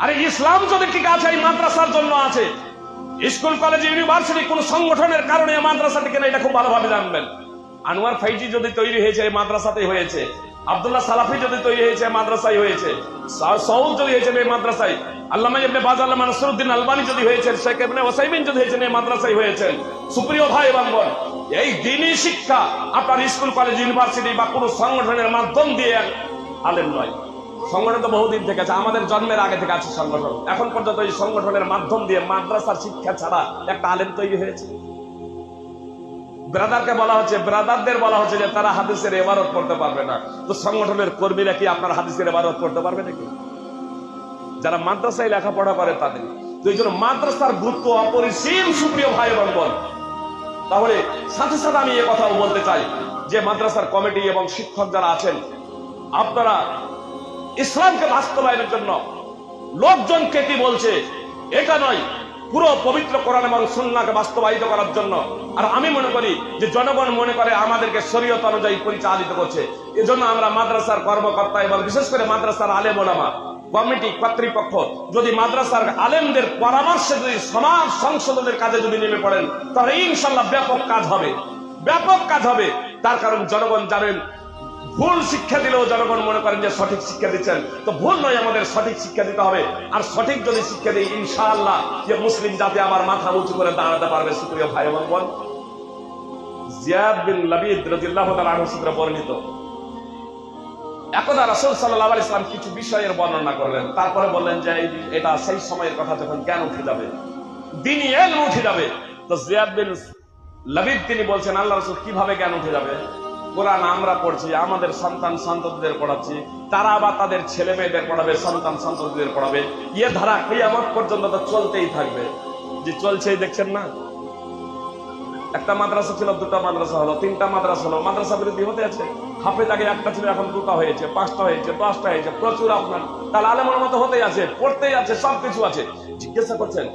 আরে ইসলাম যদি ঠিক আছে এই মাদ্রাসার জন্য আছে। স্কুল কলেজ ইউনিভার্সিটি কোন সংগঠনের কারণে মাদ্রাসাটিকে না, এটা খুব ভালোভাবে জানবেন। আনোয়ার ফাইজি যদি তৈরি হয়েছে এই মাদ্রাসাতেই হয়েছে, আব্দুল্লাহ সালাফি যদি তৈরি হয়েছে মাদ্রাসায় হয়েছে, সৌদ যদি হয়েছে এই মাদ্রাসায়, আল্লামা ইবনে বাজ, আল্লামা নাসরুদ্দিন আলবানী যদি হয়েছেন, শেখ ইবনে ওসাইমিন যদি হয়েছেন এই মাদ্রাসায় হয়েছেন। সুপ্রিয় ভাই এবং বোন, এই দ্বীনি শিক্ষা আপনার স্কুল কলেজ ইউনিভার্সিটি বা কোনো সংগঠনের মাধ্যম দিয়ে আলেম নয়। সংগঠন তো বহুদিন থেকে আছে, আমাদের জন্মের আগে থেকে আছে সংগঠন। এখন পর্যন্ত এই সংগঠনের মাধ্যম দিয়ে মাদ্রাসার শিক্ষা ছাড়া একটা আলেম তৈরি হয়েছে? ব্রাদারকে বলা হচ্ছে, ব্রাদারদের বলা হচ্ছে যে তারা হাদিসের ইবারত পড়তে পারবে না। তো সংগঠনের কর্মীরা কি আপনার হাদিসের ইবারত পড়তে পারবে নাকি? যারা মাদ্রাসায় লেখাপড়া করে তাদের। তো এই জন্য মাদ্রাসার গুরুত্ব অপরিসীম সুপ্রিয় ভাই এবং বোন। তাহলে সাথে সাথে আমি এ কথাও বলতে চাই যে মাদ্রাসার কমিটি এবং শিক্ষক যারা আছেন, আপনারা ইসলামকে বাস্তবায়নের জন্য লোকজনকে কি বলছে এটা নয়, পুরো পবিত্র কোরআন এবং সুন্নাহকে বাস্তবায়িত করার জন্য। আর আমি মনে করি যে জনগণ মনে করে আমাদেরকে শরীয়ত অনুযায়ী পরিচালিত করছে। এজন্য আমরা মাদ্রাসার কর্মকর্তা এবং বিশেষ করে মাদ্রাসার আলেম ওলামা কমিটি কর্তৃপক্ষ যদি মাদ্রাসার আলেমদের পরামর্শে যদি সমাজ সংশোধনের কাজে যদি নেমে পড়েন, তাহলে ইনশাল্লাহ ব্যাপক কাজ হবে, ব্যাপক কাজ হবে। তার কারণ জনগণ জানেন, ভুল শিক্ষা দিলেও জনগণ মনে করেন যে সঠিক শিক্ষা দিচ্ছেন। তো ভুল নয়, আমাদের সঠিক শিক্ষা দিতে হবে। আর সঠিক যদি শিক্ষা দিই, ইনশাআল্লাহ যে মুসলিম জাতি আবার মাথা উঁচু করে দাঁড়াতে পারবে। সুপ্রিয় ভাই এবং বোন, জিয়াদ বিন লাবিদ রাদিয়াল্লাহু তাআলা আনহু সূত্রে বর্ণিত, একদা রাসূল সাল্লাল্লাহু আলাইহি ওয়াসাল্লাম কিছু বিষয়ের বর্ণনা করলেন। তারপরে বললেন যে এটা সেই সময়ের কথা যখন জ্ঞান উঠে যাবে, দ্বীনি ইলম উঠে যাবে। তো জিয়াদ বিন লাবিদ তিনি বলছেন, আল্লাহ রাসূল কিভাবে জ্ঞান উঠে যাবে? কোরআন আমরা পড়ছি, আমাদের সন্তান সন্ততিদের পড়াচ্ছি, তারা আবার তাদের ছেলে মেয়েদের পড়াবে, সন্তান সন্ততিদের পড়াবে। ইয়ে ধারা কিয়ামত পর্যন্ত তো চলতেই থাকবে। যে চলছেই দেখছেন না, একটা মাদ্রাসা ছিল, দুটা মাদ্রাসা হলো, তিনটা মাদ্রাসা হলো, মাদ্রাসা বৃদ্ধি হতে আছে। হাফেজ আগে একটা ছিল, এখন দুটা হয়েছে, পাঁচটা হয়েছে, 10টা হয়েছে, প্রচুর। আপনার তাহলে আলেমের মতো হতেই আছে, পড়তেই আছে, সবকিছু আছে। জিজ্ঞাসা করছেন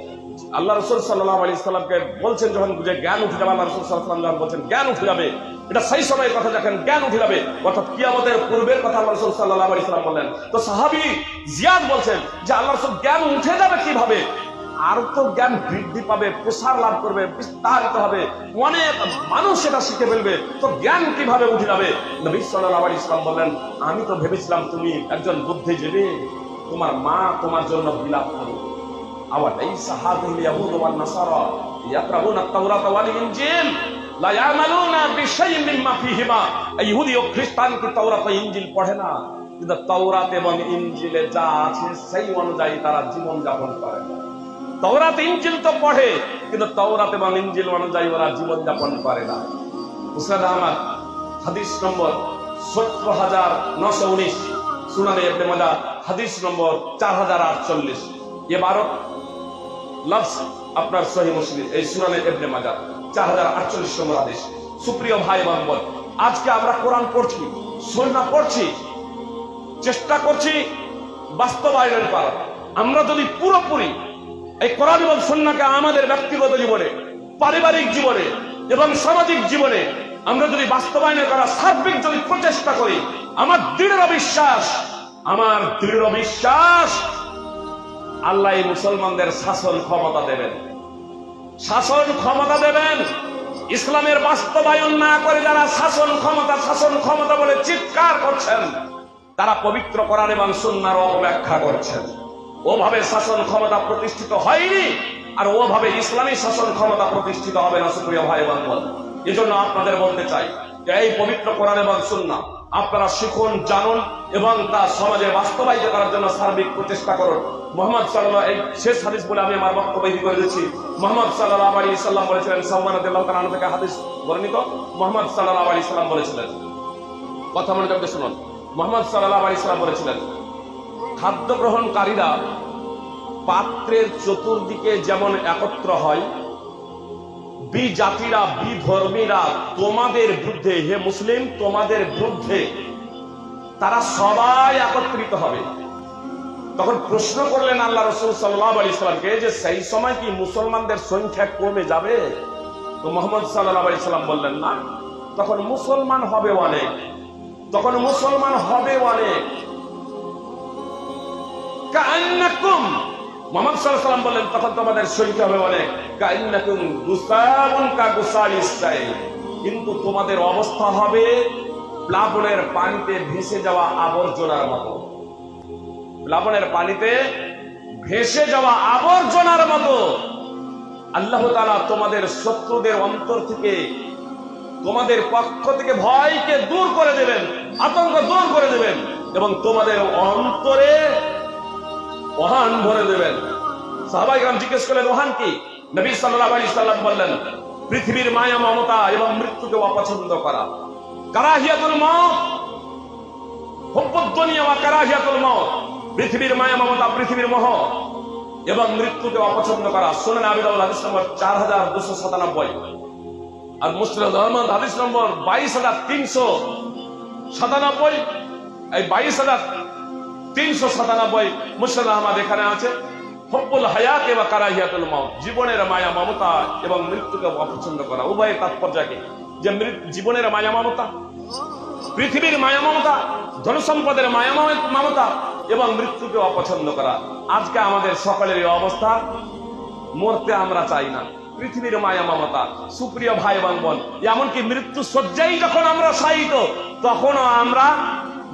আল্লাহ রাসূল সাল্লাল্লাহু আলাইহি সাল্লামকে বলছেন যখন যে জ্ঞান উঠে যাবে, আল্লাহ রাসূল সাল্লাল্লাহু আলাইহি সাল্লাম বলছেন জ্ঞান উঠে যাবে, এটা সেই সময়ের কথা যখন জ্ঞান উঠে যাবে, অর্থাৎ কিয়ামতের পূর্বের কথা আল্লাহ রাসূল সাল্লাল্লাহু আলাইহি সাল্লাম বললেন। তো সাহাবী জিয়াদ বলছেন যে আল্লাহ রাসূল জ্ঞান উঠে যাবে কিভাবে? আর তো জ্ঞান বৃদ্ধি পাবে, প্রসার লাভ করবে, বিস্তারিত হবে, অনেক মানুষ সেটা শিখে ফেলবে। তো জ্ঞান কিভাবে উঠে যাবে? নবী সাল্লাল্লাহু আলাইহি সাল্লাম বললেন, আমি তো ভেবেছিলাম তুমি একজন বুদ্ধিজীবী, তোমার মা তোমার জন্য বিলাপ করবে। আওয়ালাইসা হাযিহিল ইয়াহুদ ওয়ান নাসারা ইয়াকরাউনা আত-তাওরাত ওয়াল ইনজিল লা ইয়ামালুনা বিশাইইন মিম্মা ফীহিমা। ইহুদি ও খ্রিস্টান কি তাওরাত ও ইনজিল পড়ে না, কিন্তু তাওরাত এবং ইনজিলে যা আছে সেই অনুযায়ী তারা জীবন যাপন করে না। তাওরাত ইনজিল তো পড়ে, কিন্তু তাওরাত এবং ইনজিল অনুযায়ী ওরা জীবন যাপন করে না। মুসনাদ আহমদ হাদিস নম্বর 17919, সুনানে ইবনে মাজাহ হাদিস নম্বর 4048, ইবারত লফজ আপনার সহিহ মুসলিম, এই সুনানে ইবনে মাজাহ 4048 নম্বর হাদিস। সুপ্রিয় ভাই এবং বোন, আজকে আমরা কোরআন পড়ছি, সুন্নাহ পড়ছি, চেষ্টা করছি বাস্তবায়ন করার। আমরা যদি পুরোপুরি এই কোরআন এবং সুন্নাহকে আমাদের ব্যক্তিগত জীবনে, পারিবারিক জীবনে এবং সামাজিক জীবনে আমরা যদি বাস্তবায়ন করার সার্বিক যদি প্রচেষ্টা করি, আমার দৃঢ় বিশ্বাস আল্লাহ এই মুসলমানদের শাসন ক্ষমতা দেবেন, শাসন ক্ষমতা দেবেন। ইসলামের বাস্তবায়ন না করে যারা শাসন ক্ষমতা বলে চিৎকার করছেন, তারা পবিত্র কোরআন এবং সুন্নাহর অবব্যাখ্যা করছেন। ওভাবে শাসন ক্ষমতা প্রতিষ্ঠিত হয়নি, আর ওভাবে ইসলামী শাসন ক্ষমতা প্রতিষ্ঠিত হবে না। সুপ্রিয় ভাই এবং বোন, এজন্য আপনাদের বলতে চাই যে এই পবিত্র কোরআন এবং সুন্নাহ আপনারা শিখুন, জানুন এবং তা সমাজে বাস্তবায়িত করার জন্য সার্বিক প্রচেষ্টা করুন। মুহাম্মদ সাল্লাল্লাহু আলাইহি ওয়াসাল্লাম, শেষ হাদিস বলে আমি আমার বক্তব্য ইতি করে দিচ্ছি। মুহাম্মদ সাল্লাল্লাহু আলাইহি ওয়াসাল্লাম বলেছিলেন, সালমান রাদিয়াল্লাহু তাআলা আনহু থেকে হাদিস বর্ণিত, মুহাম্মদ সাল্লাল্লাহু আলাইহি ওয়াসাল্লাম বলেছিলেন, কথা মনে করে শুনুন, মুহাম্মদ সাল্লাল্লাহু আলাইহি ওয়াসাল্লাম বলেছিলেন, খাদ্য গ্রহণকারীরা পাত্রের চতুর্দিকে যেমন একত্র হয়, বিজাতিরা বিধর্মীরা তোমাদের বিরুদ্ধে, হে মুসলিম তোমাদের বিরুদ্ধে তারা সবাই একত্রিত হবে। তখন প্রশ্ন করলেন আল্লাহ রাসূল সাল্লাল্লাহু আলাইহি ওয়াসাল্লামকে যে সেই সময় কি মুসলমানদের সংখ্যা কমে যাবে? তো মুহাম্মদ সাল্লাল্লাহু আলাইহি ওয়াসাল্লাম বললেন, না, তখন মুসলমান হবে অনেক। কাআন্নাকুম, মুহাম্মদ সাল্লাল্লাহু আলাইহি ওয়াসাল্লাম বললেন তখন তোমাদের সংখ্যা হবে অনেক, কাআন্নাকুম গুসাবুন কাগুসালিস সাইল, কিন্তু তোমাদের অবস্থা হবে প্লাবনের পানিতে ভেসে যাওয়া আবর্জনার মতো। প্লাবনের পানিতে ভেসে যাওয়া আবর্জনার মতো। আল্লাহ তাআলা তোমাদের শত্রুদের অন্তর থেকে, তোমাদের পক্ষ থেকে ভয়কে দূর করে দেবেন, আতঙ্ক দূর করে দেবেন এবং তোমাদের অন্তরে ওহান ভরে দেবেন। সাহাবায়ে কেরাম জিজ্ঞেস করলেন ওহান কি? নবী সাল্লাল্লাহু আলাইহি সাল্লাম বললেন পৃথিবীর মায়া মমতা এবং মৃত্যুকে অপছন্দ করা। কারাহিয়াতুল মউত, হুব্বুদ দুনিয়া ওয়া কারাহিয়াতুল মউত, পৃথিবীর মায়া মমতা, পৃথিবীর মোহ এবং মৃত্যুকে অপছন্দ করা। সুনান আবি দাউদ হাদিস নম্বর 4297 আর মুসনাদ আহমদ হাদিস নম্বর 22397। এই 22397 মুসনাদ আহমদ এখানে আছে। হুব্বুল হায়াত ওয়া কারাহিয়াতুল মউত, জীবনের মায়া মমতা এবং মৃত্যুকে অপছন্দ করা। উভয়ের তাৎপর্য কি? যে জীবনের মায়া মমতা, পৃথিবীর মায়া মমতা, ধনসম্পদের মায়া মমতা এবং মৃত্যুকে অপছন্দ করা। আজকে আমাদের সকলের অবস্থা, মরতে আমরা চাই না, পৃথিবীর মায়া মমতা। সুপ্রিয় ভাই এবং বোন, এমনকি মৃত্যু শয্যায় যখন আমরা শায়িত তখনও আমরা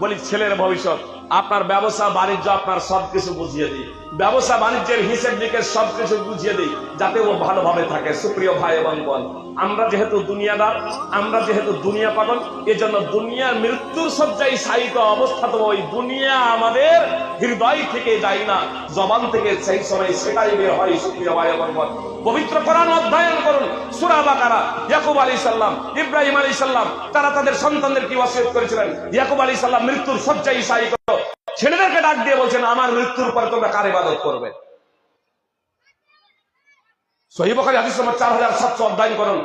বলি ছেলের ভবিষ্যৎ, আপনার ব্যবসা বাণিজ্য আপনার সবকিছু বুঝিয়ে দিই, ব্যবসা বাণিজ্যের হিসেব নিকেশ সবকিছু বুঝিয়ে দিই যাতে ও ভালোভাবে থাকে। সুপ্রিয় ভাই এবং বোন, আমরা যেহেতু দুনিয়াদার, আমরা যেহেতু দুনিয়া পাগল, এজন্য দুনিয়ার মৃত্যুর শয্যায় শায়িত অবস্থাতে ওই দুনিয়া আমাদের হৃদয় থেকে যায় না, জবান থেকে সেই সময় সেটাই বের হয়। সুপ্রিয় ভাই এবং বোন, পবিত্র কোরআন অধ্যয়ন করুন। সূরা বাকারা, ইয়াকুব আলাইহিস সালাম, ইব্রাহিম আলাইহিস সালাম, তারা তাদের সন্তানদের কি ওয়াসিয়ত করেছিলেন। ইয়াকুব আলাইহিস সালাম মৃত্যুর শয্যায় শায়িত, ছেলেদেরকে ডাক দিয়ে বলছেন আমার মৃত্যুর পরে তোমরা কার ইবাদত করবে। সহিহ বুখারী হাদিস নম্বর 4700 অধ্যয়ন করুন।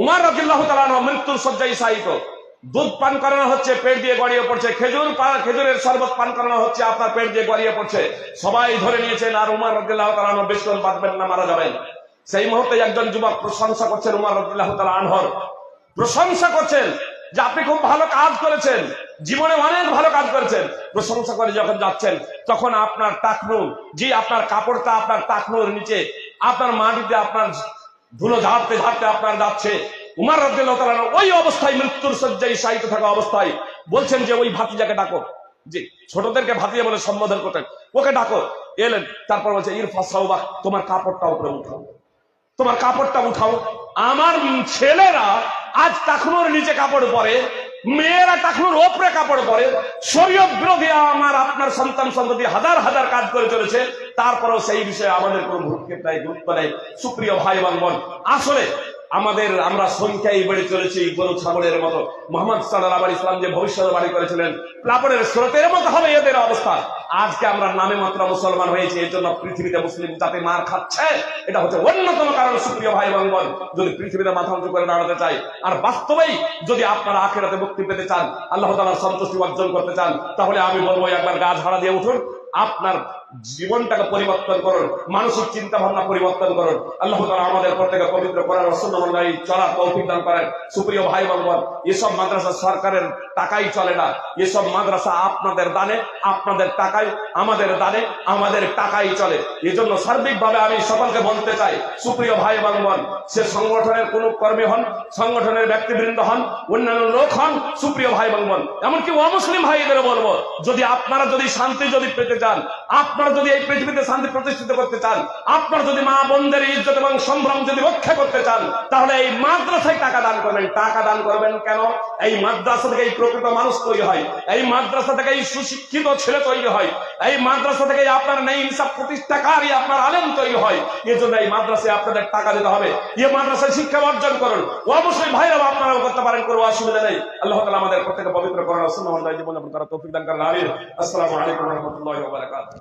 উমর রাদিয়াল্লাহু তাআলা আনহু মৃত্যুর শয্যায় শায়িত, দুধ পান করানো হচ্ছে, পেট দিয়ে গড়িয়ে পড়ছে, খেজুরের শরবত পান করানো হচ্ছে, আপনার পেট দিয়ে গড়িয়ে পড়ছে, সবাই ধরে নিয়েছেন আর উমর রাদিয়াল্লাহু তাআলা আনহু বেশিক্ষণ বাঁচবেন না, মারা যাবেন। সেই মুহূর্তে একজন যুবক প্রশংসা করছেন উমর রাদিয়াল্লাহু তাআলা আনহুর, প্রশংসা করছেন যে আপনি খুব ভালো কাজ করেছেন, জীবনে অনেক ভালো কাজ করেছেন। প্রশংসা করে যখন যাচ্ছেন তখন আপনার টাকনু, যে আপনার কাপড়টা আপনার টাকনুর নিচে আপনার মাটিতে আপনার ধুলো ঝাড়তে ঝাড়তে আপনার যাচ্ছে। উমর রাদিয়াল্লাহু তাআলা ওই অবস্থায় মৃত্যুর শয্যায় শায়িত থাকা অবস্থায় বলছেন যে ওই ভাতিজাকে ডাকো, যে ছোটদেরকে ভাতিজা বলে সম্বোধন করতেন, ওকে ডাকো। এলেন, তারপর বলছে ইরফা সাওবাক, তোমার কাপড়টা উপরে উঠাও, তোমার কাপড়টা উঠাও। আমার ছেলেরা আজ টাকনুর নিচে কাপড় পরে, মেয়েরা টাকনুর ওপরে কাপড় পরে, শরীয়ত বিরোধী আমার আপনার সন্তান সন্ততি হাজার হাজার কাজ করে চলেছে, তারপরেও সেই বিষয়ে আমাদের কোনো ভূক্ষেপ নাই, গুরুত্ব নেই। সুপ্রিয় ভাই এবং বোন, আসলে আমরা সংখ্যায় বেড়ে চলেছি গরু ছাগলের মতো। মুহাম্মদ সাল্লাল্লাহু আলাইহি ওয়াসাল্লাম যে ভবিষ্যৎবাণী করেছিলেন প্লাবনের স্রোতের মতো হবে এদের অবস্থা। আজকে আমরা নামে মাত্র মুসলমান হয়েছি, এর জন্য পৃথিবীতে মুসলিম জাতি মার খাচ্ছে, এটা হচ্ছে অন্যতম কারণ। সুপ্রিয় ভাই এবং বোন, যদি পৃথিবীতে মাথা উঁচু করে দাঁড়াতে চাই আর বাস্তবেই যদি আপনারা আখিরাতে মুক্তি পেতে চান, আল্লাহ তাআলার সন্তুষ্টি অর্জন করতে চান, তাহলে আমি বলবো একবার গা ঝাড়া দিয়ে উঠুন, আপনার জীবনটাকে পরিবর্তন করুন, মানসিক চিন্তা ভাবনা পরিবর্তন করুন। আল্লাহ তাআলা আমাদের প্রত্যেকে পবিত্র কোরআন ও সুন্নাহ অনুযায়ী চলার তৌফিক দান করেন। সুপ্রিয় ভাই বোন, এসব মাদ্রাসা সরকারের টাকাই চলে না, এসব মাদ্রাসা আপনাদের দানে, আপনাদের টাকায়, আমাদের দানে, আমাদের টাকাই চলে। এজন্য সার্বিকভাবে আমি সকলকে বলতে চাই, সুপ্রিয় ভাই বোন, সে সংগঠনের কোন কর্মী হন, সংগঠনের ব্যক্তিবৃন্দ হন, অন্যান্য লোক হন, সুপ্রিয় ভাই বোন, এমনকি অমুসলিম ভাইদের বলবো, যদি আপনারা যদি শান্তি যদি পেতে চান, আপনারা যদি এই পৃথিবীতে শান্তি প্রতিষ্ঠিত করতে চান, আপনারা যদি মা বোনদের ইজ্জত এবং সম্ভ্রম যদি রক্ষা করতে চান, তাহলে এই মাদ্রাসায় টাকা দান করবেন। টাকা দান করবেন কেন? এই মাদ্রাসা থেকে এই প্রকৃত মানুষ তৈরি হয়, এই মাদ্রাসা থেকে এই সুশিক্ষিত ছেলে তৈরি হয়, এই মাদ্রাসা থেকে আপনার নেই ইনসাফ প্রতিষ্ঠাকারী আপনার আলেম তৈরি হয়। এর জন্য এই মাদ্রাসায় আপনাদের টাকা দিতে হবে, এই মাদ্রাসায় শিক্ষা অর্জন করুন। অবশ্যই ভাইরা আপনারাও করতে পারেন, কোনো অসুবিধা নেই। আল্লাহ তাআলা আমাদের প্রত্যেককে পবিত্র কোরআন ও সুন্নাহ অনুযায়ী জীবন যাপন করার তৌফিক দান করেন। আমিন। আসসালামু আলাইকুম ওয়া রাহমাতুল্লাহি ওয়া বারাকাতুহু।